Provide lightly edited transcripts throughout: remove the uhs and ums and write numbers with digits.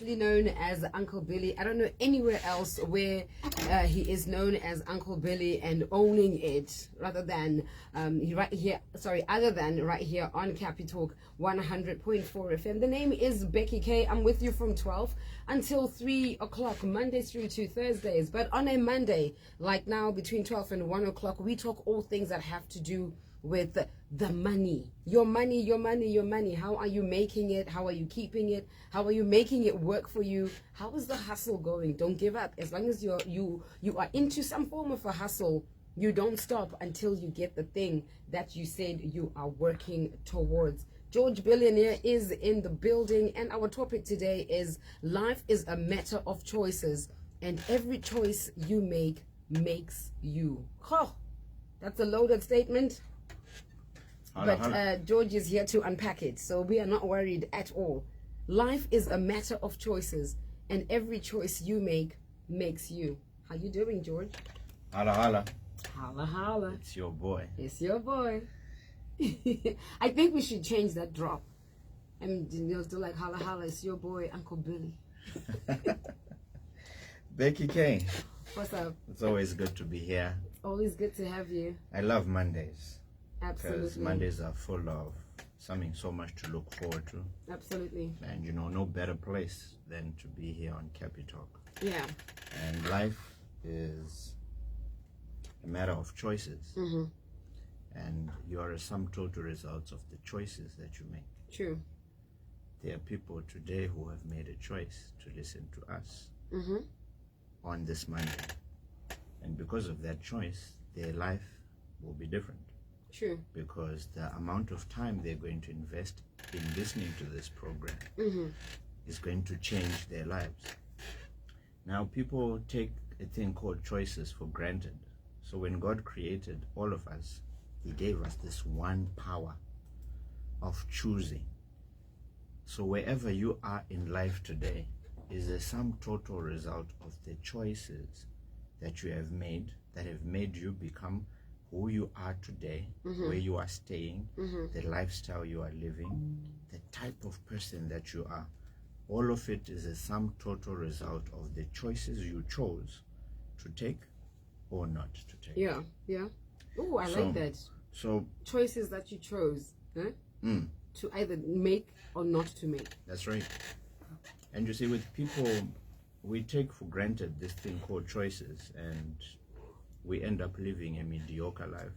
known as Uncle Billy. I don't know anywhere else where he is known as Uncle Billy and owning it rather than other than right here on Capi Talk 100.4 FM. The name is Becky K. I'm with you from 12 until 3 o'clock, Mondays through to Thursdays. But on a Monday, like now, between 12 and 1 o'clock, we talk all things that have to do with the money. Your money, your money, your money. How are you making it? How are you keeping it? How are you making it work for you? How is the hustle going? Don't give up. As long as you are into some form of a hustle, you don't stop until you get the thing that you said you are working towards. George Billionaire is in the building, and our topic today is life is a matter of choices, and every choice you make makes you. Oh, that's a loaded statement. But George is here to unpack it, so we are not worried at all. Life is a matter of choices, and every choice you make makes you. How you doing, George? Holla, holla. Holla, holla. It's your boy. It's your boy. I think we should change that drop. And do like holla, holla. It's your boy, Uncle Billy. Becky K. What's up? It's always good to be here. Always good to have you. I love Mondays. Absolutely. Because Mondays are full of something so much to look forward to. Absolutely. And no better place than to be here on Capi Talk. Yeah. And life is a matter of choices. Mm-hmm. And you are a sum total result of the choices that you make. True. There are people today who have made a choice to listen to us mm-hmm. on this Monday. And because of that choice, their life will be different. True. Because the amount of time they're going to invest in listening to this program mm-hmm. is going to change their lives. Now, people take a thing called choices for granted. So when God created all of us, He gave us this one power of choosing. So wherever you are in life today is a sum total result of the choices that you have made, that have made you become who you are today, mm-hmm. where you are staying, mm-hmm. the lifestyle you are living, the type of person that you are. All of it is a sum total result of the choices you chose to take or not to take. Yeah, yeah. Oh, I like that. So choices that you chose to either make or not to make. That's right. And you see, with people, we take for granted this thing called choices, and we end up living a mediocre life.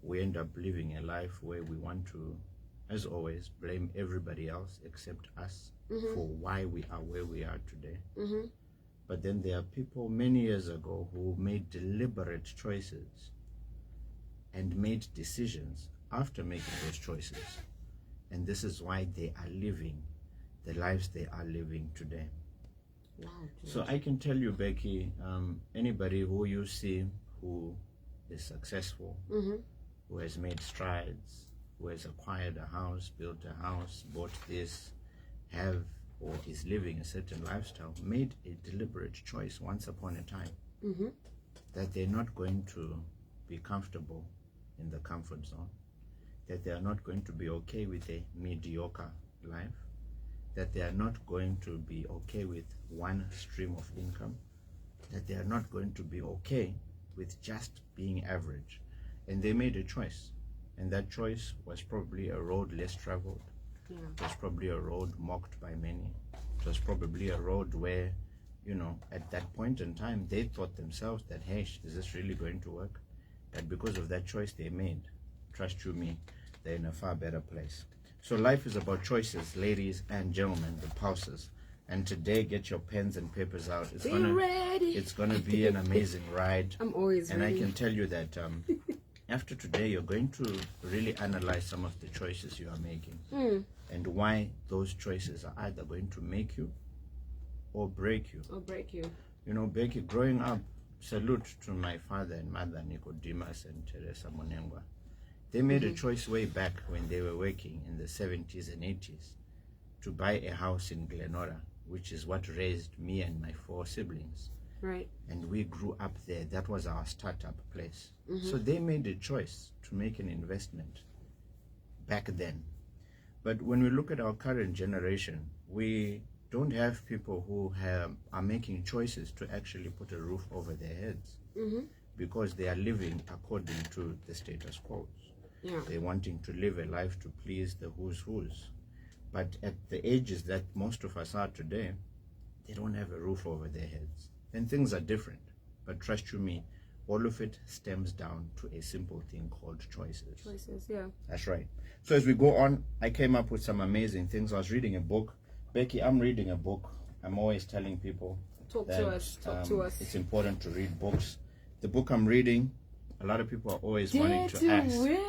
We end up living a life where we want to, as always, blame everybody else except us mm-hmm. for why we are where we are today. Mm-hmm. But then there are people many years ago who made deliberate choices and made decisions after making those choices. And this is why they are living the lives they are living today. Wow, so I can tell you, Becky, anybody who you see who is successful, mm-hmm. who has made strides, who has acquired a house, built a house, bought this, have or is living a certain lifestyle, made a deliberate choice once upon a time mm-hmm. that they're not going to be comfortable in the comfort zone, that they are not going to be okay with a mediocre life, that they are not going to be okay with one stream of income, that they are not going to be okay with just being average. And they made a choice. And that choice was probably a road less traveled. Yeah. It was probably a road mocked by many. It was probably a road where, at that point in time, they thought themselves that, hey, is this really going to work? But because of that choice they made, trust you me, they're in a far better place. So life is about choices, ladies and gentlemen, the pulses. And today, get your pens and papers out. It's gonna be an amazing ride. I'm always ready. And I can tell you that after today, you're going to really analyze some of the choices you are making and why those choices are either going to make you or break you. Becky, growing up, salute to my father and mother, Nicodemus and Teresa Monengwa. They made a choice way back when they were working in the 70s and 80s to buy a house in Glenora, which is what raised me and my 4 siblings. Right. And we grew up there. That was our startup place. So they made a choice to make an investment back then. But when we look at our current generation, we don't have people who are making choices to actually put a roof over their heads because they are living according to the status quo. Yeah. They're wanting to live a life to please the who's. But at the ages that most of us are today, they don't have a roof over their heads. And things are different. But trust you me, all of it stems down to a simple thing called choices. Choices, yeah. That's right. So as we go on, I came up with some amazing things. I was reading a book. Becky, I'm reading a book. I'm always telling people Talk that, to us. it's important to read books. The book I'm reading, a lot of people are always wanting Dare to ask. Win.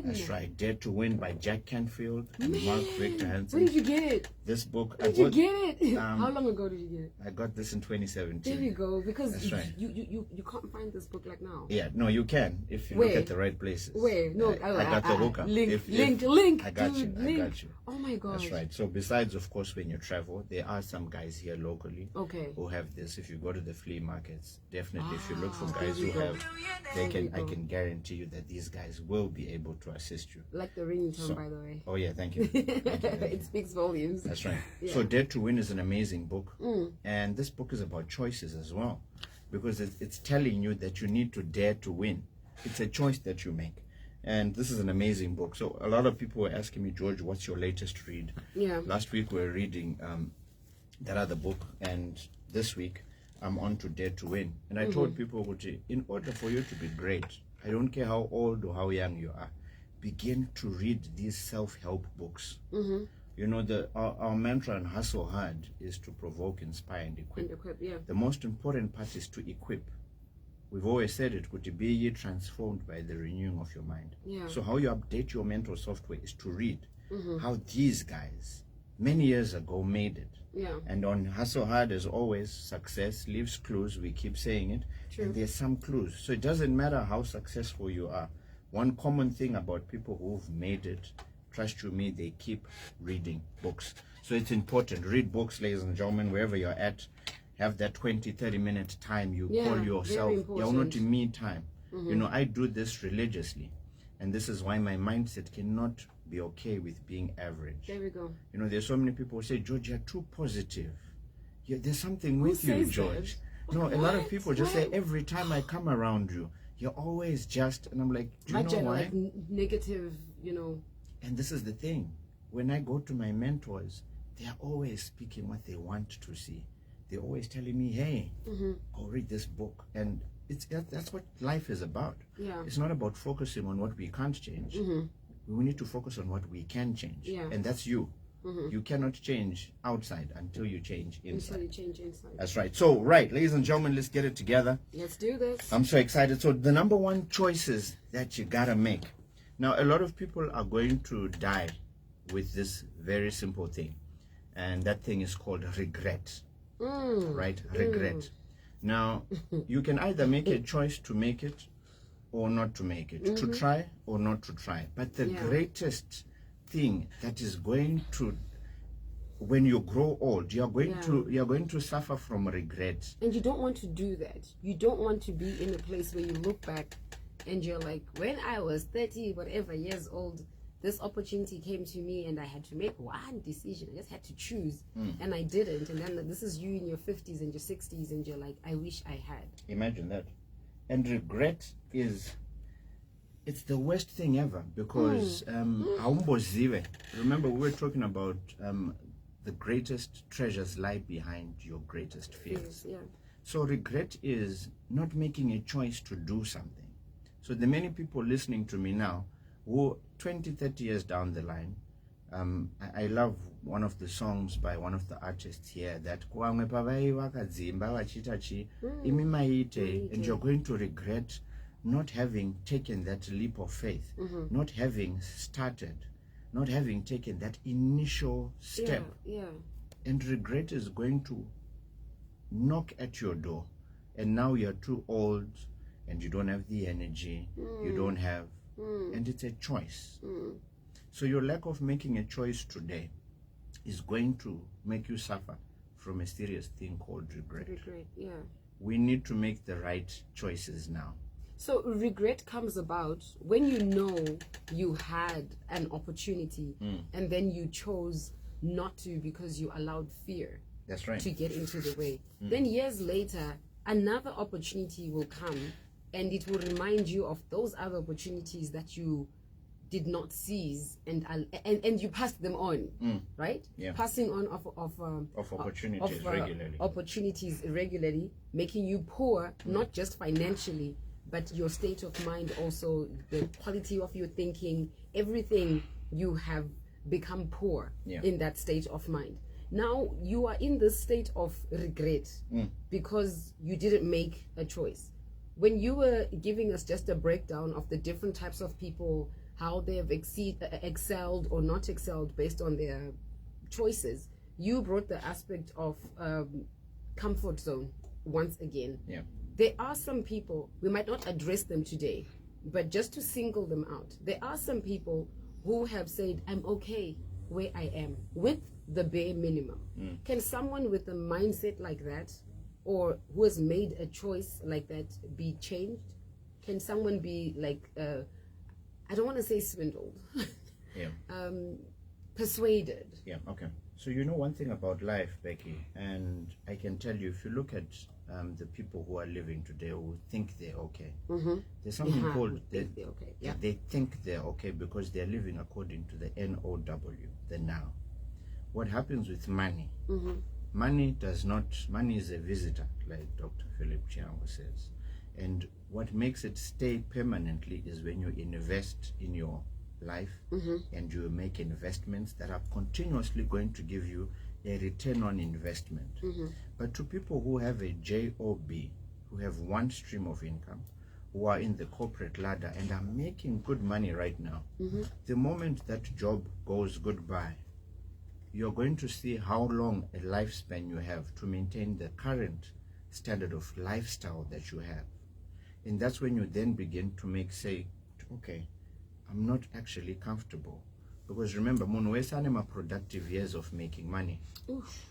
That's right. Dare to Win by Jack Canfield and Mark Victor Hansen. Where did you get it? This book, Where did you get it? How long ago did you get it? I got this in 2017. There you go. Because That's right. you can't find this book like now. Yeah, no, you can if you Where? look at the right places. Where? No, I got the hookup. Link. I got dude, you. link. I got you. Oh my gosh. That's right. So besides, of course, when you travel, there are some guys here locally Okay. who have this. If you go to the flea markets, definitely if you look for there guys we who go. have, There we I go. can guarantee you that these guys will be able to assist you. Like the ringtone, So- by the way. Oh yeah, thank you. Thank you, thank you. It speaks volumes. That's right. Yeah. So Dare to Win is an amazing book. And this book is about choices as well. Because it's telling you that you need to dare to win. It's a choice that you make. And this is an amazing book. So a lot of people were asking me, George, what's your latest read? Yeah. Last week we were reading that other book. And this week I'm on to Dare to Win. And I told people, Gucci, in order for you to be great, I don't care how old or how young you are, begin to read these self-help books. You know, our mantra in Hustle Hard is to provoke, inspire, and equip. Yeah. The most important part is to equip. We've always said it, could be ye transformed by the renewing of your mind. Yeah. So how you update your mental software is to read how these guys, many years ago, made it. Yeah. And on Hustle Hard, as always, success leaves clues. We keep saying it. True. And there's some clues. So it doesn't matter how successful you are. One common thing about people who've made it, trust you me, they keep reading books. So it's important. Read books, ladies and gentlemen, wherever you're at. Have that 20-30 minute time. You Yeah, call very yourself. You're important. not in me time. You know, I do this religiously. And this is why my mindset cannot be okay with being average. There we go. You know, there's so many people who say, George, you're too positive. There's something with you, says George. that? No, a lot of What? people just say, What? every time I come around you, you're always just, and I'm like, do you Like, know why? like negative, you know. And this is the thing. When I go to my mentors, they are always speaking what they want to see. They're always telling me, hey, go read this book. And that's what life is about. Yeah. It's not about focusing on what we can't change. We need to focus on what we can change. Yeah. And that's you. You cannot change outside until you change inside. Until you change inside. That's right. So, right, ladies and gentlemen, let's get it together. Let's do this. I'm so excited. So the number one choices that you gotta make. Now, a lot of people are going to die with this very simple thing. And that thing is called regret. Right? Regret. Now, you can either make a choice to make it or not to make it. To try or not to try. But the Yeah. greatest thing that is going to, when you grow old, you're going to suffer from regret. And you don't want to do that. You don't want to be in a place where you look back and you're like, when I was 30, whatever years old, this opportunity came to me and I had to make one decision. I just had to choose. And I didn't. And then this is you in your 50s and your 60s and you're like, I wish I had. Imagine that. And regret it's the worst thing ever because remember we were talking about the greatest treasures lie behind your greatest fears. Yeah. So regret is not making a choice to do something. So the many people listening to me now who 20-30 years down the line, I love one of the songs by one of the artists here that and you're going to regret not having taken that leap of faith, not having started, not having taken that initial step. Yeah. And regret is going to knock at your door. And now you're too old and you don't have the energy, you don't have, and it's a choice. So your lack of making a choice today is going to make you suffer from a serious thing called regret. Regret, yeah. We need to make the right choices now. So regret comes about when you know you had an opportunity and then you chose not to because you allowed fear That's right. to get into the way. Then years later, another opportunity will come, and it will remind you of those other opportunities that you did not seize, and you passed them on, right? Yeah. Passing on of opportunities regularly. Opportunities regularly, making you poor, not just financially, but your state of mind also, the quality of your thinking, everything. You have become poor in that state of mind. Now you are in this state of regret because you didn't make a choice. When you were giving us just a breakdown of the different types of people, how they have excelled or not excelled based on their choices, you brought the aspect of comfort zone once again. Yeah. There are some people, we might not address them today, but just to single them out, there are some people who have said, I'm okay where I am with the bare minimum. Can someone with a mindset like that, or who has made a choice like that, be changed? Can someone be like, I don't want to say swindled, Yeah. persuaded? Yeah, okay. So you know one thing about life, Becky, and I can tell you, if you look at the people who are living today who think they're okay, there's something called they're okay. Yeah. they think they're okay because they're living according to the NOW, the now. What happens with money? Money is a visitor, like Dr. Philip Chiango says. And what makes it stay permanently is when you invest in your life and you make investments that are continuously going to give you a return on investment. But to people who have a job, who have one stream of income, who are in the corporate ladder and are making good money right now, the moment that job goes goodbye, you're going to see how long a lifespan you have to maintain the current standard of lifestyle that you have. And that's when you then begin to say, okay, I'm not actually comfortable. Because remember, Munwesa productive years of making money.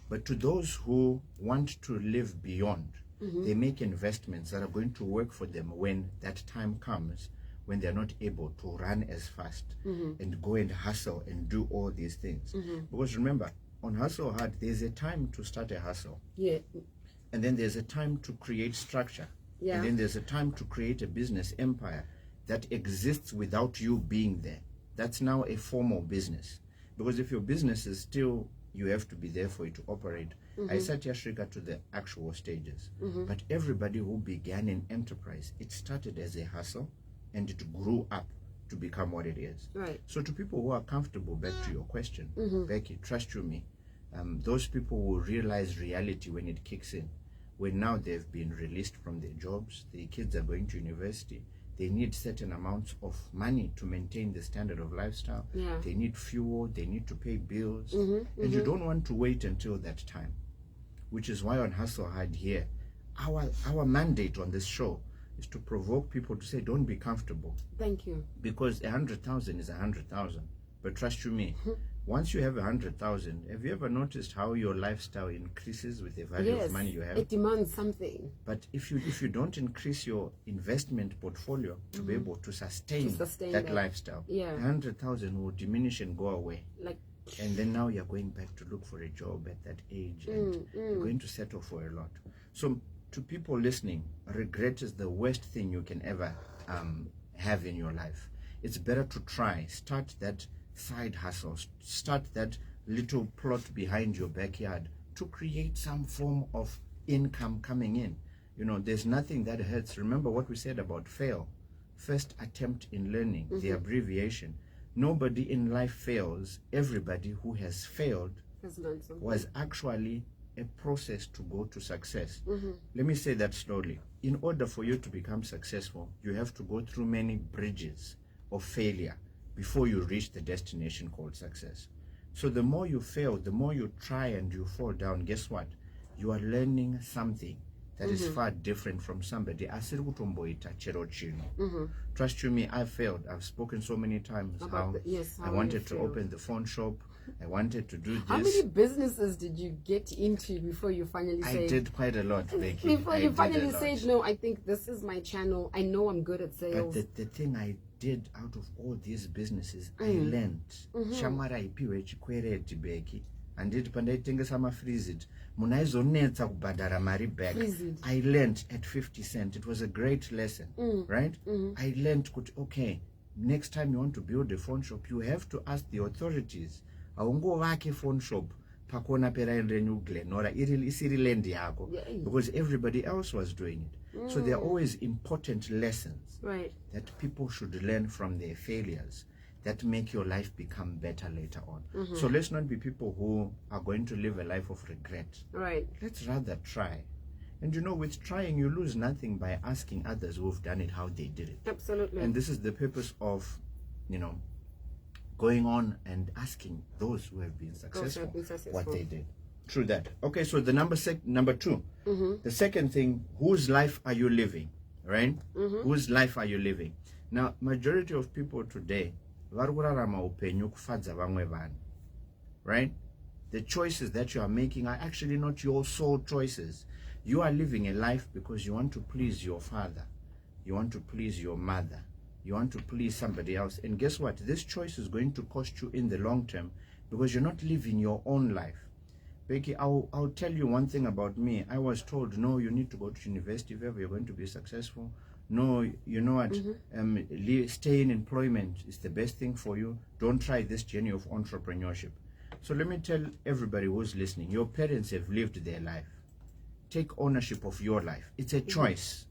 But to those who want to live beyond, they make investments that are going to work for them when that time comes, when they're not able to run as fast and go and hustle and do all these things. Because remember, on Hustle Hard, there's a time to start a hustle. Yeah. And then there's a time to create structure. Yeah. And then there's a time to create a business empire that exists without you being there. That's now a formal business. Because if your business is still, you have to be there for it to operate. I set Yashrika to the actual stages. But everybody who began an enterprise, it started as a hustle and it grew up to become what it is. Right. So to people who are comfortable, back to your question, Becky, trust you me, those people will realize reality when it kicks in. When now they've been released from their jobs, the kids are going to university, they need certain amounts of money to maintain the standard of lifestyle. Yeah. They need fuel, they need to pay bills. And you don't want to wait until that time. Which is why on Hustle Hard here, our mandate on this show is to provoke people to say, don't be comfortable. Thank you. Because 100,000 is 100,000. But trust you me, once you have 100,000, have you ever noticed how your lifestyle increases with the value of money you have? It demands something. But if you don't increase your investment portfolio to be able to sustain that lifestyle, 100,000 will diminish and go away. And then now you're going back to look for a job at that age, and you're going to settle for a lot. So to people listening, regret is the worst thing you can ever have in your life. It's better to try, start that side hustle, start that little plot behind your backyard to create some form of income coming in. You know, there's nothing that hurts. Remember what we said about fail. First attempt in learning, the abbreviation. Nobody in life fails. Everybody who has failed was actually a process to go to success. Let me say that slowly. In order for you to become successful, you have to go through many bridges of failure before you reach the destination called success. So the more you fail, the more you try and you fall down, guess what? You are learning something that is far different from somebody. Trust you me, I've failed. I've spoken so many times how I wanted to open the phone shop. I wanted to do this. How many businesses did you get into before you finally said? I did quite a lot, Becky. Before you finally said, no, I think this is my channel. I know I'm good at sales. But the thing I did out of all these businesses, I learned. Shamara ipiwe chikwereti, Becky. handiti pandaitengesa mafreezed munhu aizonetsa kubhadhara mari back. Freezed. I learned at 50 cents. It was a great lesson, right? I learned, okay, next time you want to build a phone shop, you have to ask the authorities. Haungovake phone shop pakona peraini renyu Glenora isiri land yako, because everybody else was doing it. So there are always important lessons that people should learn from their failures that make your life become better later on. So let's not be people who are going to live a life of regret. Let's rather try. And you know, with trying, you lose nothing by asking others who've done it how they did it. Absolutely. And this is the purpose of, you know, going on and asking those who have been successful what they did. True that. Okay, so the number two. The second thing, whose life are you living? Right? Whose life are you living? Now, majority of people today, right? The choices that you are making are actually not your sole choices. You are living a life because you want to please your father, you want to please your mother, you want to please somebody else. And guess what? This choice is going to cost you in the long term, because you're not living your own life. Becky, I'll tell you one thing about me. I was told, no, you need to go to university if ever you're going to be successful. No, you know what, stay in employment is the best thing for you. Don't try this journey of entrepreneurship. So let me tell everybody who's listening, your parents have lived their life. Take ownership of your life. It's a choice.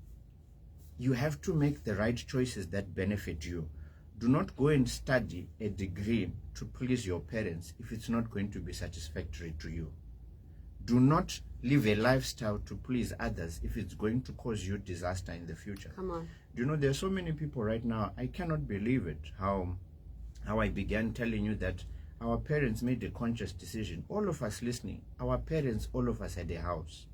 You have to make the right choices that benefit you. Do not go and study a degree to please your parents if it's not going to be satisfactory to you. Do not live a lifestyle to please others if it's going to cause you disaster in the future. Come on. You know, there are so many people right now, I cannot believe it, how I began telling you that our parents made a conscious decision. All of us listening, our parents, all of us had a house.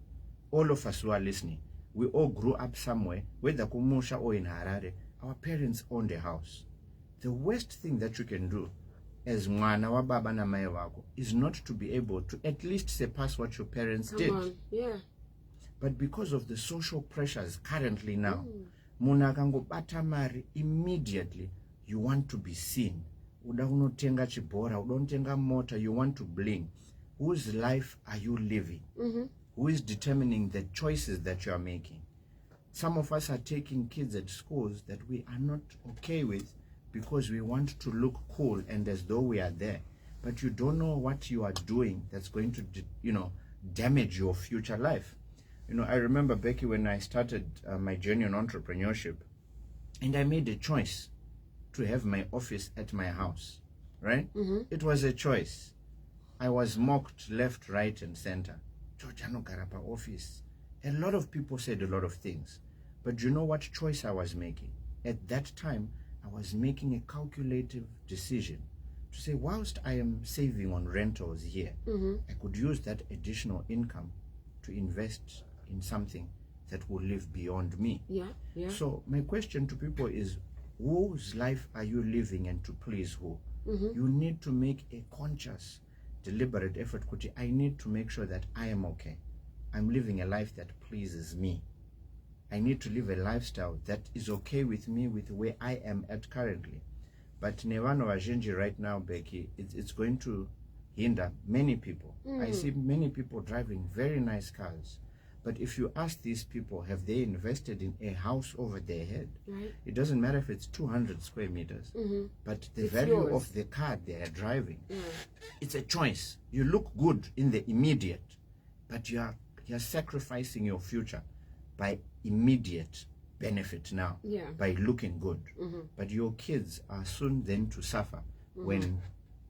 All of us who are listening, we all grew up somewhere, whether Kumusha or in Harare, our parents owned a house. The worst thing that you can do as mwana wa baba na mai wako is not to be able to at least surpass what your parents did. But because of the social pressures currently now, muna kangobata mari, immediately you want to be seen. Uda unotenga chibora, udontenga mota, you want to bling. Whose life are you living? Who is determining the choices that you are making? Some of us are taking kids at schools that we are not okay with because we want to look cool and as though we are there. But you don't know what you are doing that's going to, damage your future life. You know, I remember, Becky, when I started my journey on entrepreneurship, and I made a choice to have my office at my house, right? It was a choice. I was mocked left, right, and center. Georgiano Garapa office. A lot of people said a lot of things. But you know what choice I was making? At that time, I was making a calculative decision to say, whilst I am saving on rentals here, I could use that additional income to invest in something that will live beyond me. So my question to people is, whose life are you living and to please who? You need to make a conscious, deliberate effort. I need to make sure that I am okay. I'm living a life that pleases me. I need to live a lifestyle that is okay with me, with where I am at currently. But Nevano Ajenji right now, Becky, it's going to hinder many people. I see many people driving very nice cars. But if you ask these people, have they invested in a house over their head? It doesn't matter if it's 200 square meters, but the value of the car they are driving, it's a choice. You look good in the immediate, but you're sacrificing your future by immediate benefit now, by looking good. But your kids are soon then to suffer when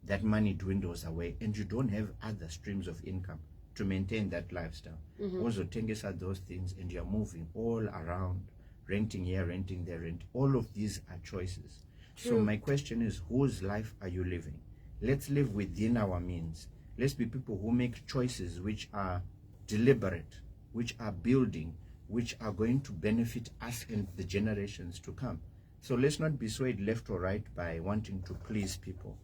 that money dwindles away and you don't have other streams of income to maintain that lifestyle. Also, tengesa those things and you're moving all around, renting here, renting there, rent. All of these are choices. So my question is, whose life are you living? Let's live within our means. Let's be people who make choices which are deliberate, which are building, which are going to benefit us and the generations to come. So let's not be swayed left or right by wanting to please people,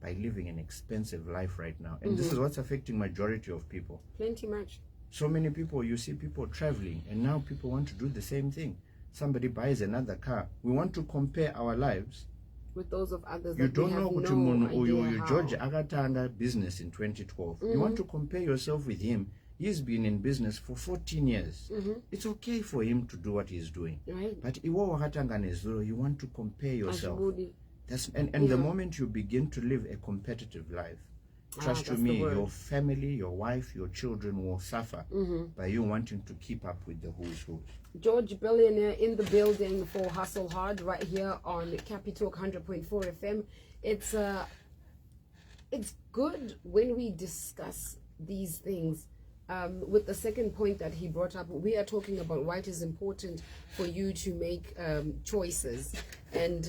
by living an expensive life right now. And this is what's affecting majority of people. Plenty much. So many people, you see people traveling, and now people want to do the same thing. Somebody buys another car. We want to compare our lives with those of others. You that we don't have know kuti no munhu idea uyu how. George akatanga business in 2012. You want to compare yourself with him. He's been in business for 14 years. It's okay for him to do what he's doing. Right. But iwo wakatanga nezuro, you want to compare yourself. Ashibudi. And the moment you begin to live a competitive life, trust that's me, the word. your family, your wife, your children will suffer by you wanting to keep up with the who's who. George Billionaire in the building for Hustle Hard right here on Capi Talk 100.4 FM. It's good when we discuss these things. With the second point that he brought up, we are talking about why it is important for you to make choices. And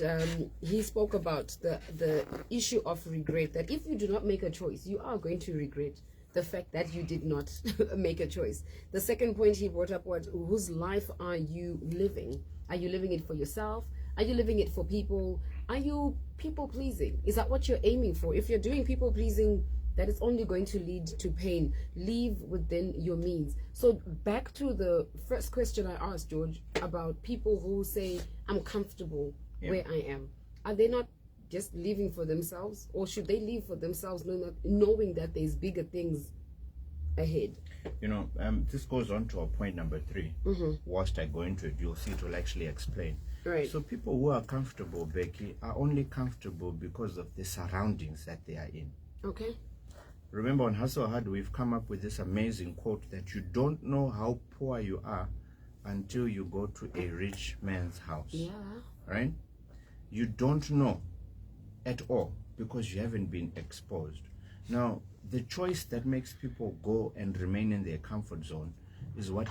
he spoke about the issue of regret, that if you do not make a choice, you are going to regret the fact that you did not make a choice. The second point he brought up was, whose life are you living? Are you living it for yourself? Are you living it for people? Are you people pleasing? Is that what you're aiming for? If you're doing people pleasing, that is only going to lead to pain. Live within your means. So back to the first question I asked, George, about people who say, I'm comfortable where I am. Are they not just living for themselves? Or should they live for themselves knowing that there's bigger things ahead? You know, this goes on to our point number 3. Whilst I go into it, you'll see it will actually explain. Right. So people who are comfortable, Becky, are only comfortable because of the surroundings that they are in. Okay. Remember, on Hustle Hard, we've come up with this amazing quote that you don't know how poor you are until you go to a rich man's house. Yeah. Right? You don't know at all because you haven't been exposed. Now, the choice that makes people go and remain in their comfort zone is what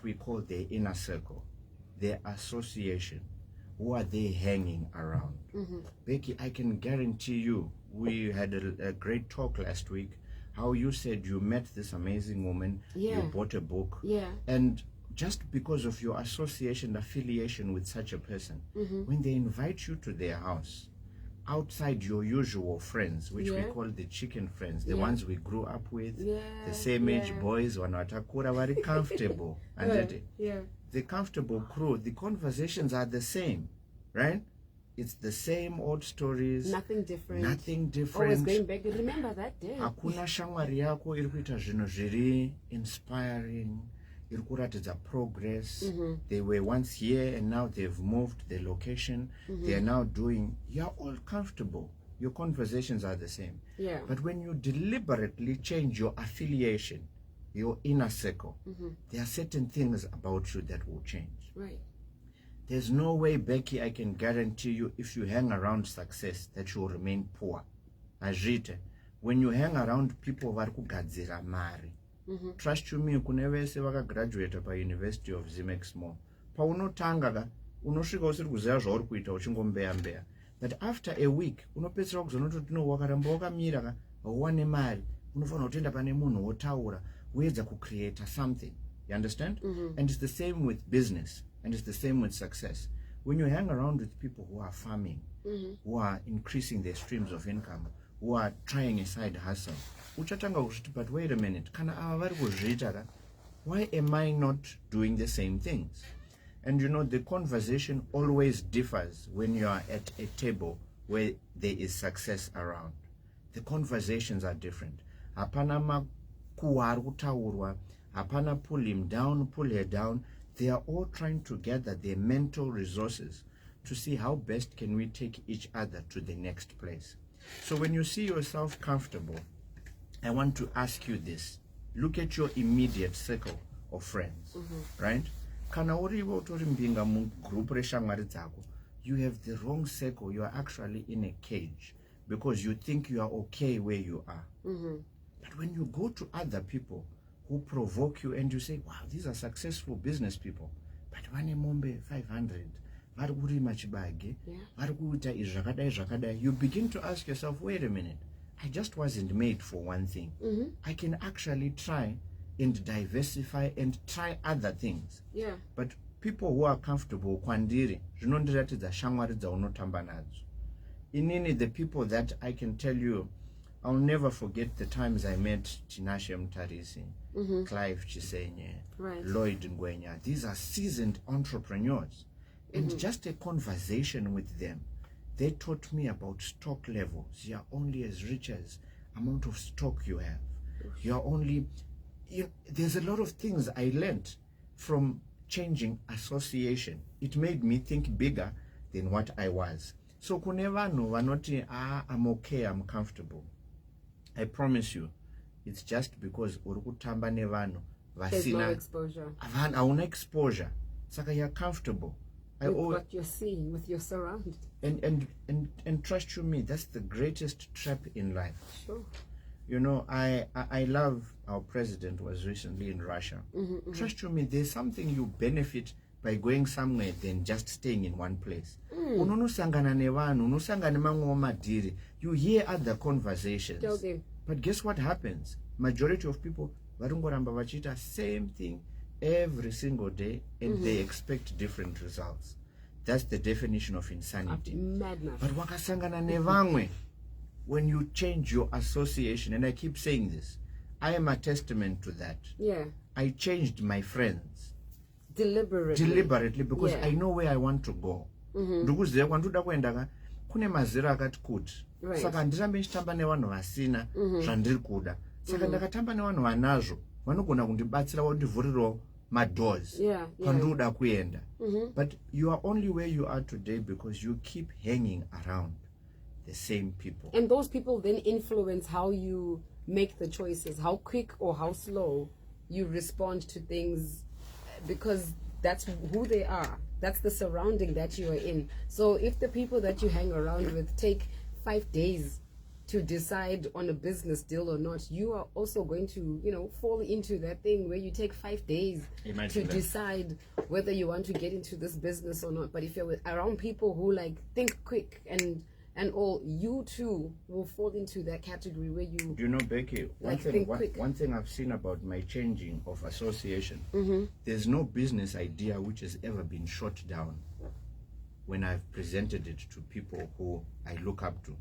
we call their inner circle, their association. Who are they hanging around? Becky, I can guarantee you, we had a great talk last week, how you said you met this amazing woman, you bought a book, and just because of your association, affiliation with such a person, when they invite you to their house, outside your usual friends, which we call the chicken friends, the ones we grew up with, the same age boys, wanatakura, very comfortable, and the comfortable crew, the conversations are the same, right? It's the same old stories. Nothing different. Nothing different. Always going back. Remember that day. Hakuna shamwari yako iri kuita zvinhu zviri inspiring, iri kuratidza progress. They were once here and now they've moved the location. They are now doing, you're all comfortable. Your conversations are the same. Yeah. But when you deliberately change your affiliation, your inner circle, there are certain things about you that will change. Right. There's no way, Becky, I can guarantee you, if you hang around success, that you will remain poor. Ajite, when you hang around people vari kugadzira mari, trust you me, kune vese vakagraduate pa University of Zimex Mall. Paunotanga ka, unosvika usiri kuziva zvauri kuita uchingombeya. But after a week, unopedzera kuzonototi no wakaramba wakamira ka, hauwane mari, unofanira kutoenda pane munhu wotaura, woedza kucreate something. You understand? And it's the same with business. And it's the same with success. When you hang around with people who are farming, who are increasing their streams of income, who are trying a side hustle, but wait a minute, why am I not doing the same things? And you know, the conversation always differs when you are at a table where there is success around. The conversations are different. Hapana hapana pull him down, pull her down. They are all trying to gather their mental resources to see how best can we take each other to the next place. So when you see yourself comfortable, I want to ask you this. Look at your immediate circle of friends, right? Kana urivo utori mbinga mu group reshamwari dzako, you have the wrong circle. You are actually in a cage because you think you are okay where you are. But when you go to other people who provoke you and you say, wow, these are successful business people, but vane mombe 500, vari kurima chibage, vari kuita izvakadai zvakadai, you begin to ask yourself, wait a minute, I just wasn't made for one thing. I can actually try and diversify and try other things. Yeah. But people who are comfortable, kwandiri, zvinondiratidza shamwari dzaunotamba nadzo. Inini, the people that I can tell you, I'll never forget the times I met Tinashe Mtarisi, Clive Chisenye, Lloyd Ngwenya. These are seasoned entrepreneurs. And just a conversation with them, they taught me about stock levels. You are only as rich as amount of stock you have. You are only, there's a lot of things I learned from changing association. It made me think bigger than what I was. So kunevano vanoti, I'm okay, I'm comfortable. I promise you, it's just because urukutamba nevano There's no exposure. Hauna exposure. Saka you're comfortable. With what you're seeing, with your surroundings. And trust you me, that's the greatest trap in life. Sure. You know, I love our president was recently in Russia. Trust you me, there's something you benefit by going somewhere than just staying in one place. Unonosangana nevanu, unosangana mamwe madiri. You hear other conversations. But guess what happens? Majority of people varungoramba vachita same thing every single day, and they expect different results. That's the definition of insanity. Madness. But wakasangana nevamwe, when you change your association, and I keep saying this, I am a testament to that. Yeah. I changed my friends deliberately because I know where I want to go. Ndikuziva kwandoda kuenda kune mazera akati kuti. Saka handirambe ndichitamba nevanhu vasina zvandiri kuda. Saka ndakatamba nevanhu vanazvo vanogona kundibatsira kundivhurirawo madoors kwandoda kuenda. But you are only where you are today because you keep hanging around the same people. And those people then influence how you make the choices, how quick or how slow you respond to things, because that's who they are. That's the surrounding that you are in. So if the people that you hang around with take 5 days to decide on a business deal or not, you are also going to, fall into that thing where you take 5 days to decide whether you want to get into this business or not. But if you're around people who think quick and all, you too will fall into that category where you. You know, Becky, one thing I've seen about my changing of association, there's no business idea which has ever been shot down when I've presented it to people who I look up to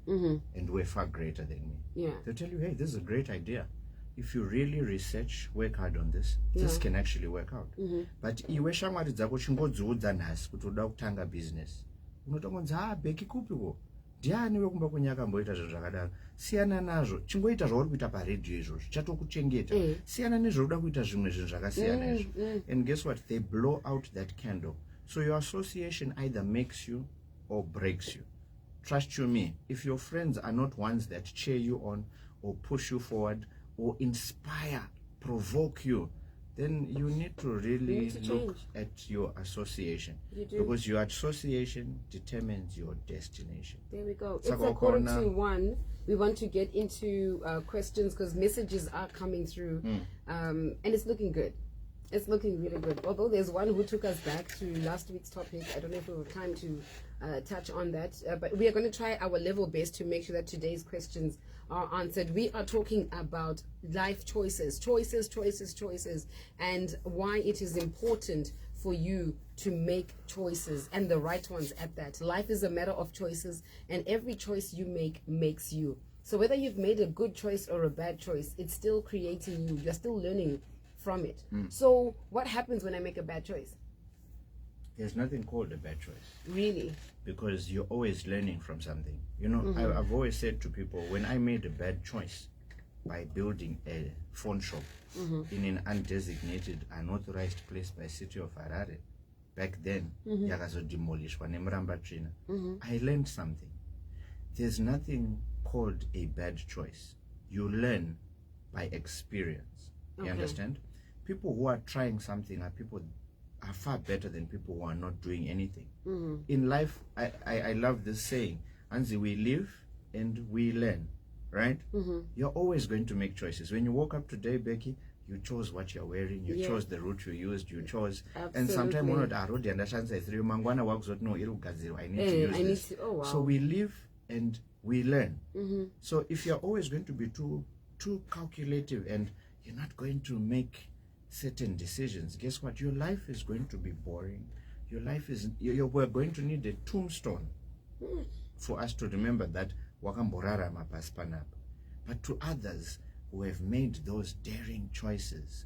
and who are far greater than me. Yeah. They'll tell you, hey, this is a great idea. If you really research, work hard on this, this can actually work out. But iwe shamwari dzako chingodziudza nhasi kuti unoda kutanga business. Unotongonza Becky kupiko. Ndiani wekumba kunyaka mboita zvinhu zvakadaro. Siyana nazvo, chingoita zvauri kuita paredhiyo izvozvo, chatokuchengeta. Siyana nezvoruda kuita zvimwe zvinhu zvakasiyana izvo. And guess what? They blow out that candle. So your association either makes you or breaks you. Trust you me, if your friends are not ones that cheer you on or push you forward or inspire, provoke you, then you need to really look at your association. You do. Because your association determines your destination. There we go. It's a 1:45. We want to get into questions because messages are coming through, and it's looking good. It's looking really good. Although there's one who took us back to last week's topic. I don't know if we have time to touch on that. But we are going to try our level best to make sure that today's questions are answered. We are talking about life choices, and why it is important for you to make choices, and the right ones at that. Life is a matter of choices, and every choice you make makes you. So whether you've made a good choice or a bad choice, it's still creating you. You're still learning from it. So what happens when I make a bad choice? There's nothing called a bad choice. Really? Because you're always learning from something. You know, I've always said to people, when I made a bad choice by building a phone shop in an undesignated, unauthorized place by city of Harare, back then, yakazodemolishwa neMuramba Trina, I learned something. There's nothing called a bad choice. You learn by experience. You understand? People who are trying something are far better than people who are not doing anything. In life, I love this saying, Anzi, we live and we learn, right? You're always going to make choices. When you woke up today, Becky, you chose what you're wearing, you chose the route you used, you chose. Absolutely. And sometimes one of the road and mangwana works out, no, I need to use this. Oh, wow. So we live and we learn. So if you're always going to be too calculative and you're not going to make certain decisions, guess what? Your life is going to be boring. Your life is, we're going to need a tombstone for us to remember that wakamborara mapaspanap. But to others who have made those daring choices,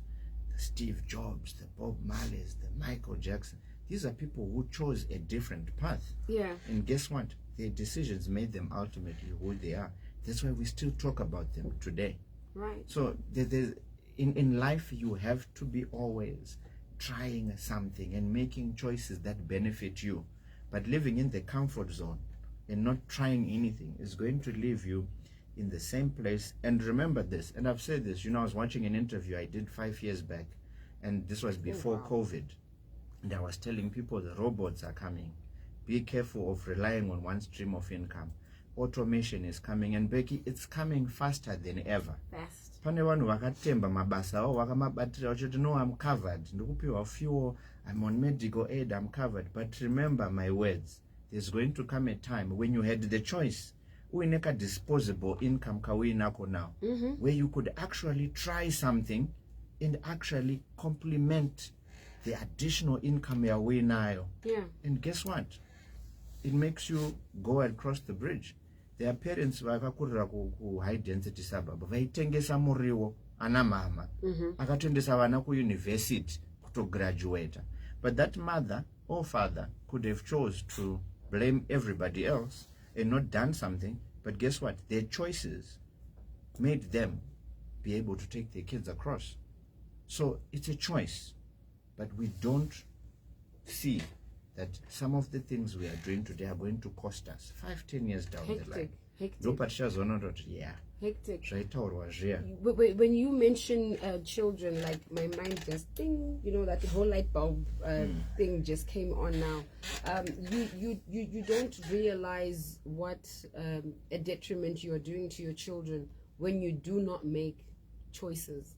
the Steve Jobs, the Bob Marleys, the Michael Jackson, these are people who chose a different path. Yeah. And guess what? their decisions made them ultimately who they are. That's why we still talk about them today. Right. So in life, you have to be always trying something and making choices that benefit you. But living in the comfort zone and not trying anything is going to leave you in the same place. And remember this, and I've said this, I was watching an interview I did 5 years back, and this was before COVID. And I was telling people the robots are coming. Be careful of relying on one stream of income. Automation is coming, and Becky, it's coming faster than ever. Fast. Pane vanhu vakatemba mabasa avo vakamabatira vachiti no, I'm covered, ndikupiwa fuel, I'm on medical aid, I'm covered. But remember my words, there's going to come a time when you had the choice uineka disposable income kauinako now, where you could actually try something and actually complement the additional income yauinayo. Yeah. And guess what? It makes you go across the bridge. Their parents vakakurira ku high density suburb vaitengesa muriwo ana mama akatoendesa vana kuuniversity kutograduata. But that mother or father could have chose to blame everybody else and not done something. But guess what? Their choices made them be able to take their kids across. So it's a choice. But we don't see that some of the things we are doing today are going to cost us 5-10 years down the line. Hectic. Yeah. Hectic. Right. When you mention children, like my mind just ding, that whole light bulb thing just came on now. You don't realize what a detriment you are doing to your children when you do not make choices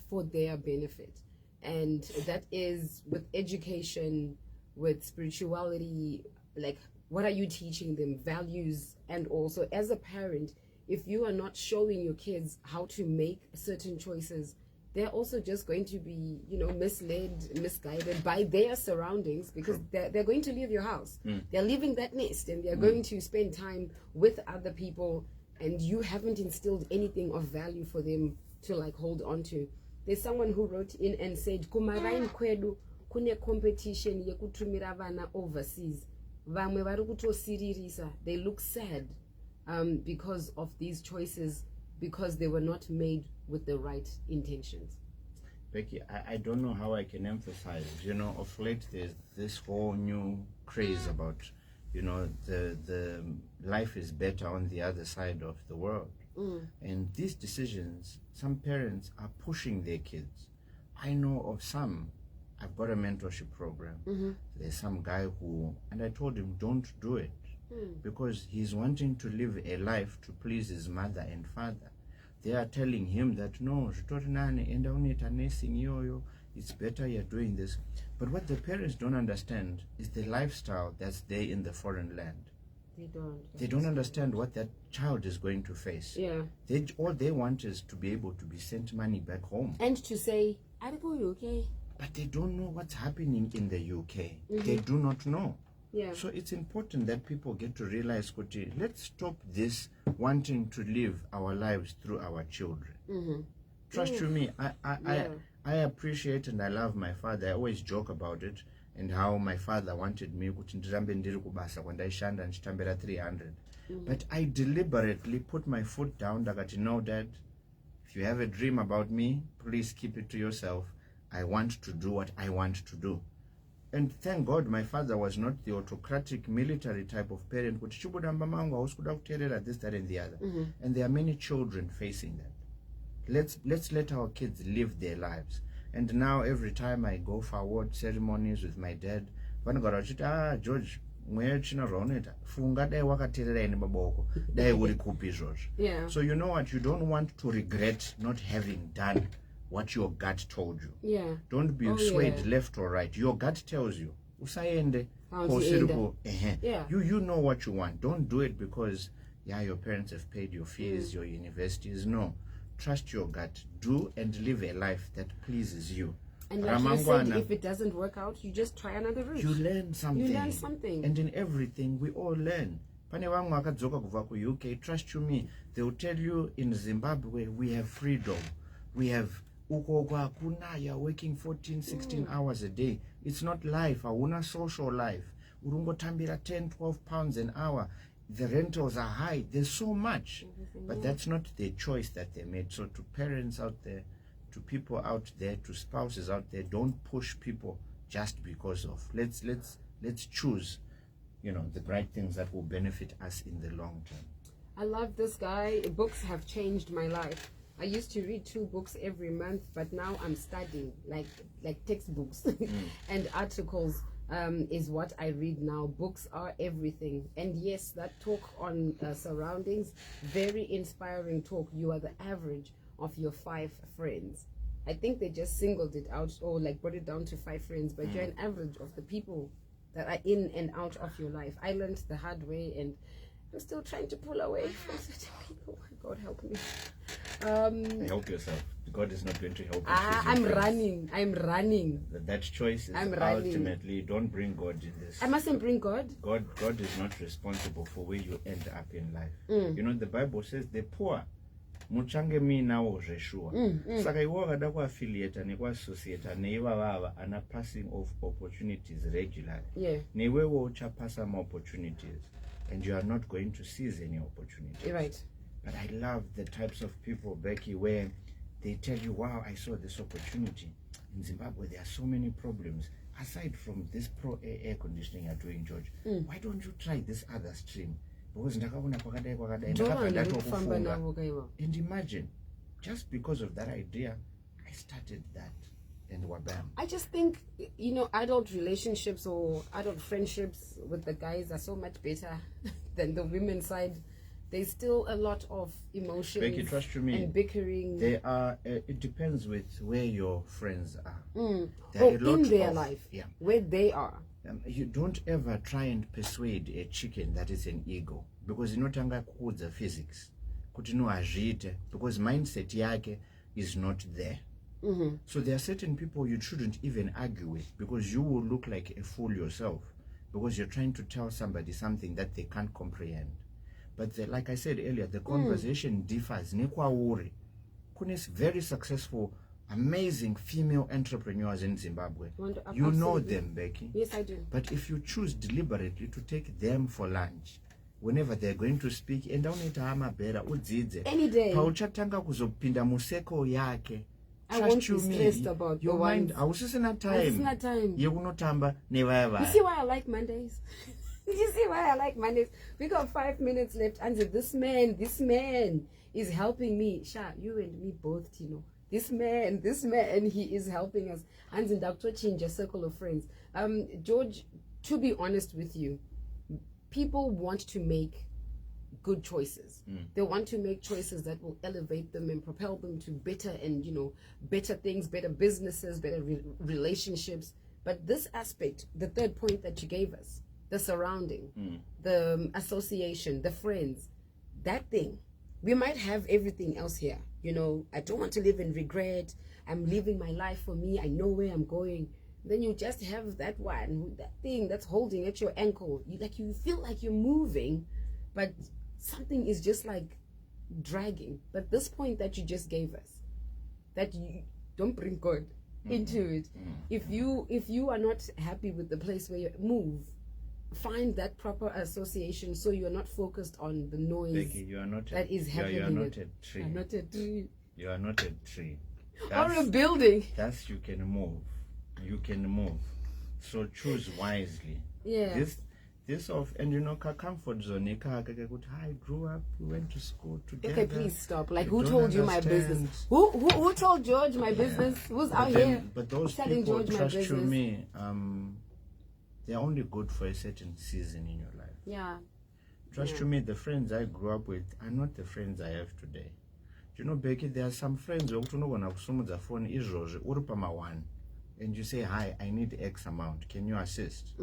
for their benefit. And that is with education, with spirituality, like what are you teaching them, values, and also as a parent, if you are not showing your kids how to make certain choices, they're also just going to be, misled, misguided by their surroundings, because they're going to leave your house. They're leaving that nest, and they're going to spend time with other people, and you haven't instilled anything of value for them to hold on to. There's someone who wrote in and said, kumarain kwedu kune competition yekutumira vana overseas. Vamwe vari kutosiririsa. They look sad because of these choices, because they were not made with the right intentions. Becky, I don't know how I can emphasize. Of late there's this whole new craze about, the life is better on the other side of the world. And these decisions, some parents are pushing their kids. I know of some. I've got a mentorship program. There's some guy and I told him, don't do it, because he's wanting to live a life to please his mother and father. They are telling him that, no, it's better you're doing this. But what the parents don't understand is the lifestyle that's there in the foreign land. They don't understand what that child is going to face. Yeah. All they want is to be able to be sent money back home. And to say, are you okay? But they don't know what's happening in the UK. They do not know. Yeah. So it's important that people get to realize, Kuti, let's stop this wanting to live our lives through our children. Trust you me, I appreciate and I love my father. I always joke about it, and how my father wanted me kuti ndirambe ndiri kubasa kwandaishanda ndichitambira 300. But I deliberately put my foot down ndakati, no, Dad, if you have a dream about me, please keep it to yourself. I want to do what I want to do. And thank God my father was not the autocratic military type of parent kuti chibudamba mangu hausi kuteerera this, that, and the other. And there are many children facing that. Let's let our kids live their lives. And now every time I go for award ceremonies with my dad, vanogara vachiti, George, mweya china zvauneta funga dai wakateerera ine maboko dai uri kupi izvozvo. Yeah. So you know what, you don't want to regret not having done what your gut told you. Yeah. Don't be swayed left or right. Your gut tells you usaende Yeah. You know what you want. Don't do it because your parents have paid your fees, your universities. No, trust your gut. Do and live a life that pleases you. And like you said, if it doesn't work out, you just try another route. You learn something. And in everything, we all learn. Pane vangu vakadzoka kubva ku UK, trust you me, they will tell you in Zimbabwe, we have freedom. We have you're working 14, 16 hours a day. It's not life. Hauna social life. urungotambira 10-12 pounds an hour. The rentals are high. There's so much, but that's not the choice that they made. So to parents out there, to people out there, to spouses out there, don't push people just because of. Let's choose, the right things that will benefit us in the long term. I love this guy. Books have changed my life. I used to read 2 books every month, but now I'm studying like textbooks and articles. Is what I read now. Books are everything. And yes, that talk on surroundings, very inspiring talk. You are the average of your 5 friends. I think they just singled it out or like brought it down to 5 friends, but you're an average of the people that are in and out of your life. I learned the hard way, and I'm still trying to pull away from certain people. God help me. Help yourself. God is not going to help you. I'm running. That choice is ultimately, don't bring God in this. I mustn't bring God. God is not responsible for where you end up in life. The Bible says the poor muchange minawo zveshuwa saka iwo wakada kuaffiliata nekuassociata neivavava ana passing of opportunities regularly newewo uchapasa opportunities and you are not going to seize any opportunities. Right. But I love the types of people, Becky, where they tell you, wow, I saw this opportunity. In Zimbabwe, there are so many problems. Aside from this air conditioning you're doing, George, why don't you try this other stream? Because and imagine, just because of that idea, I started that. And wabam. I just think, adult relationships or adult friendships with the guys are so much better than the women's side. There's still a lot of emotions, Becky, trust you me, and bickering. They are. It depends with where your friends are. In their life, where they are. You don't ever try and persuade a chicken that is an ego, because inotanga kudza physics. Kuti no azviite, because mindset yake is not there. So there are certain people you shouldn't even argue with, because you will look like a fool yourself, because you're trying to tell somebody something that they can't comprehend. But like I said earlier, the conversation differs. Nekwauri, Kunis very successful, amazing female entrepreneurs in Zimbabwe. You know them, Becky. Yes, I do. But if you choose deliberately to take them for lunch, whenever they're going to speak, any day, pauchatanga kuzopinda museko yake. I won't be stressed about your mind. I was just in a time. You will not tamba never. You see why I like Mondays? You see why I like Mondays? We got 5 minutes left, and this man is helping me. Sha, you and me both, Tino. This man, he is helping us. And in Dr. Change a circle of friends. George, to be honest with you, people want to make good choices. They want to make choices that will elevate them and propel them to better and better things, better businesses, better relationships. But this aspect, the third point that you gave us, the surrounding, the association, the friends, that thing, we might have everything else here. I don't want to live in regret. I'm living my life for me. I know where I'm going. Then you just have that thing that's holding at your ankle. You feel like you're moving, but something is just like dragging. But this point that you just gave us, that you don't bring God into it. If you are not happy with the place where you move, find that proper association so you're not focused on the noise. Becky, you are not that is happening. You are not a tree. I'm not a tree. You are not a tree. Or a building. That's you can move. You can move. So choose wisely. Yeah. This and comfort zone. I grew up, we went to school together. Okay, please stop. Who told you my business? Who told George my business? Who's out here? But those telling people, George trust my you me, they're only good for a certain season in your life. Yeah. Trust you me, the friends I grew up with are not the friends I have today. Becky, there are some friends who don't know the phone is one, and you say, hi, I need X amount. Can you assist?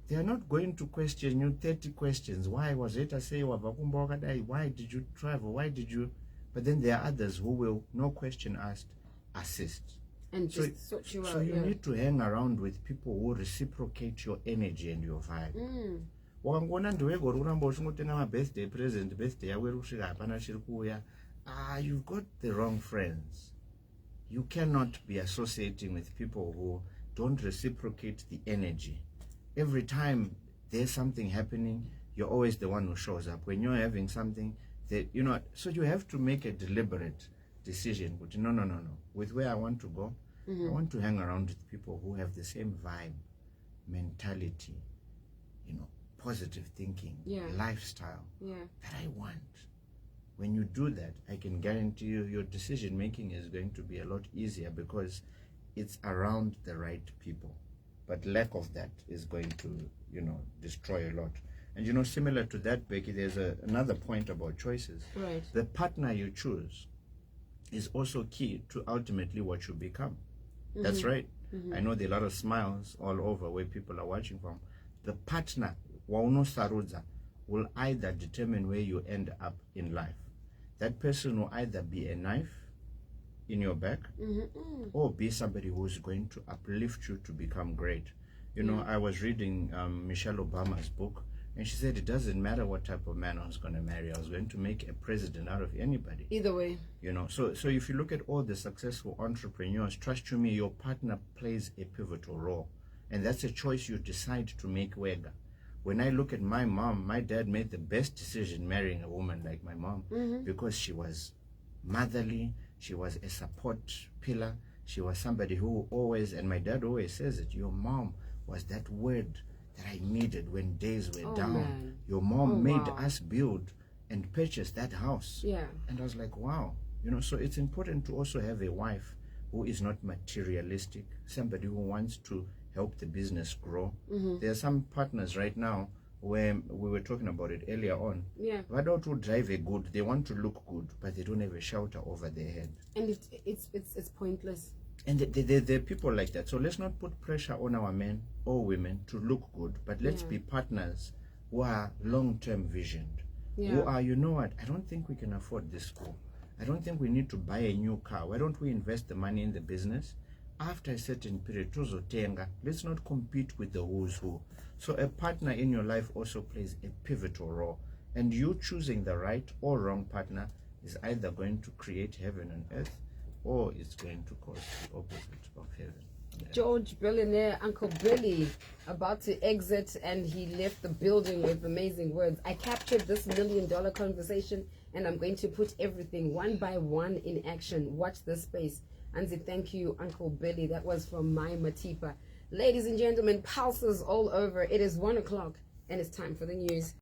They are not going to question you 30 questions. Why was it? Why did you travel? Why did you? But then there are others who will, no question asked, assist. And just sort you out. So you need to hang around with people who reciprocate your energy and your vibe. Wakangona ndiwego uramba uchingotenga ma-birthday present, birthday yako iri kusvika hapana chiri kuuya. You've got the wrong friends. You cannot be associating with people who don't reciprocate the energy. Every time there's something happening, you're always the one who shows up. When you're having something that, you know, so you have to make a deliberate decision. But no. With where I want to go, I want to hang around with people who have the same vibe, mentality, you know, positive thinking, lifestyle that I want. When you do that, I can guarantee you your decision making is going to be a lot easier because it's around the right people. But lack of that is going to, you know, destroy a lot. And, you know, similar to that, Becky, there's another point about choices. Right. The partner you choose is also key to ultimately what you become. That's right. I know there are a lot of smiles all over where people are watching from. The partner, Wauno Saruza, will either determine where you end up in life. That person will either be a knife in your back or be somebody who's going to uplift you to become great. You know, I was reading Michelle Obama's book, and she said it doesn't matter what type of man I was going to marry. I was going to make a president out of anybody. Either way. You know, so if you look at all the successful entrepreneurs, trust you me, your partner plays a pivotal role. And that's a choice you decide to make, Wega. When I look at my mom, my dad made the best decision marrying a woman like my mom because she was motherly, she was a support pillar, she was somebody who always, and my dad always says it, your mom was that word that I needed when days were down. Man. Your mom made us build and purchase that house. Yeah. And I was like, wow. You know, so it's important to also have a wife who is not materialistic, somebody who wants to help the business grow. There are some partners right now where we were talking about it earlier on. Yeah. Why don't you drive a good? They want to look good, but they don't have a shelter over their head. And it's pointless. And there are people like that. So let's not put pressure on our men or women to look good, but let's be partners who are long-term visioned. Who are, you know what, I don't think we can afford this school. I don't think we need to buy a new car. Why don't we invest the money in the business? After a certain period, let's not compete with the who's who. So a partner in your life also plays a pivotal role. And you choosing the right or wrong partner is either going to create heaven on earth or it's going to cause the opposite of heaven. George Billionaire, Uncle Billy, about to exit, and he left the building with amazing words. I captured this $1 million conversation, and I'm going to put everything one by one in action. Watch this space. Anzi, thank you, Uncle Billy. That was from my Matipa. Ladies and gentlemen, pulses all over. It is 1 o'clock, and it's time for the news.